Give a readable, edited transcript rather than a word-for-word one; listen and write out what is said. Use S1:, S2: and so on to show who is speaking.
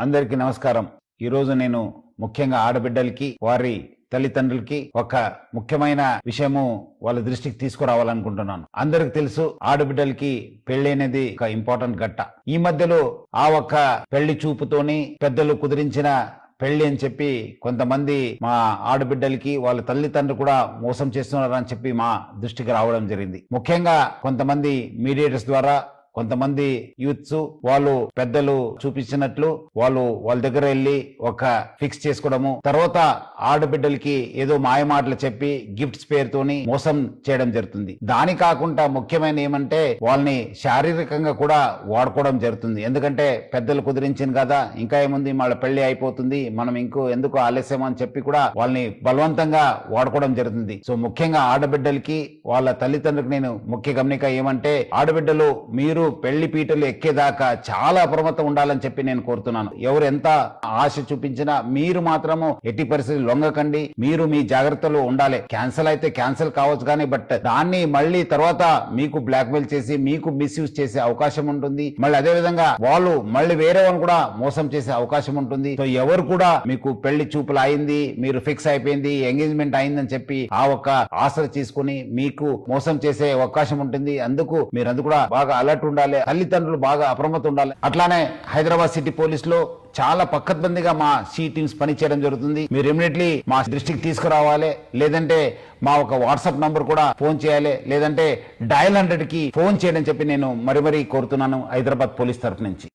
S1: అందరికీ నమస్కారం. ఈరోజు నేను ముఖ్యంగా ఆడబిడ్డలకి వారి తల్లిదండ్రులకి ఒక ముఖ్యమైన విషయము వాళ్ళ దృష్టికి తీసుకురావాలనుకుంటున్నాను. అందరికి తెలుసు, ఆడబిడ్డలకి పెళ్లి అనేది ఒక ఇంపార్టెంట్ ఘట్ట. ఈ మధ్యలో ఆ ఒక్క పెళ్లి చూపుతోని పెద్దలు కుదిరించిన పెళ్లి అని చెప్పి కొంతమంది మా ఆడబిడ్డలకి వాళ్ళ తల్లిదండ్రులు కూడా మోసం చేస్తున్నారని చెప్పి మా దృష్టికి రావడం జరిగింది. ముఖ్యంగా కొంతమంది మీడియేటర్స్ ద్వారా కొంతమంది యూత్స్ వాళ్ళు పెద్దలు చూపించినట్లు వాళ్ళ దగ్గర వెళ్ళి ఒక ఫిక్స్ చేసుకోవడము, తర్వాత ఆడబిడ్డలకి ఏదో మాయమాటలు చెప్పి గిఫ్ట్స్ పేరుతోని మోసం చేయడం జరుగుతుంది. దాని కాకుండా ముఖ్యమైన ఏమంటే వాళ్ళని శారీరకంగా కూడా వాడుకోవడం జరుగుతుంది. ఎందుకంటే పెద్దలు కుదిరించింది కదా, ఇంకా ఏముంది, వాళ్ళ పెళ్లి అయిపోతుంది, మనం ఎందుకు ఆలస్యం అని చెప్పి కూడా వాళ్ళని బలవంతంగా వాడుకోవడం జరుగుతుంది. సో ముఖ్యంగా ఆడబిడ్డలకి వాళ్ళ తల్లిదండ్రులకు నేను ముఖ్య గమనిక ఏమంటే, ఆడబిడ్డలు మీరు పెళ్లి పీటలు ఎక్కేదాకా చాలా అప్రమత్తం ఉండాలని చెప్పి నేను కోరుతున్నాను. ఎవరు ఎంత ఆశ చూపించినా మీరు మాత్రము ఎట్టి పరిస్థితి లొంగకండి. మీరు మీ జాగ్రత్తలో ఉండాలి. క్యాన్సిల్ అయితే క్యాన్సిల్ కావచ్చు కానీ బట్ దాన్ని మళ్ళీ తర్వాత మీకు బ్లాక్మెయిల్ చేసి మీకు మిస్యూజ్ చేసే అవకాశం ఉంటుంది. మళ్ళీ అదే విధంగా వాళ్ళు మళ్ళీ వేరే వాళ్ళని కూడా మోసం చేసే అవకాశం ఉంటుంది. సో ఎవరు కూడా మీకు పెళ్లి చూపులు అయింది, మీరు ఫిక్స్ అయిపోయింది, ఎంగేజ్మెంట్ అయిందని చెప్పి ఆ ఒక్క ఆశలు తీసుకుని మీకు మోసం చేసే అవకాశం ఉంటుంది. అందుకు మీరందరూ కూడా బాగా అలర్ట్ ఉండాలి, తల్లిదండ్రులు బాగా అప్రమత్తం ఉండాలి. అట్లానే హైదరాబాద్ సిటీ పోలీస్ లో చాలా పక్కద్బందిగా మా సి టీమ్స్ పనిచేయడం జరుగుతుంది. మీరు ఇమీడియట్లీ మా దృష్టికి తీసుకురావాలి, లేదంటే మా ఒక వాట్సాప్ నంబర్ కూడా ఫోన్ చేయాలి, లేదంటే డయల్ 100 కి ఫోన్ చేయడం చెప్పి నేను మరీ కోరుతున్నాను హైదరాబాద్ పోలీస్ తరఫు నుంచి.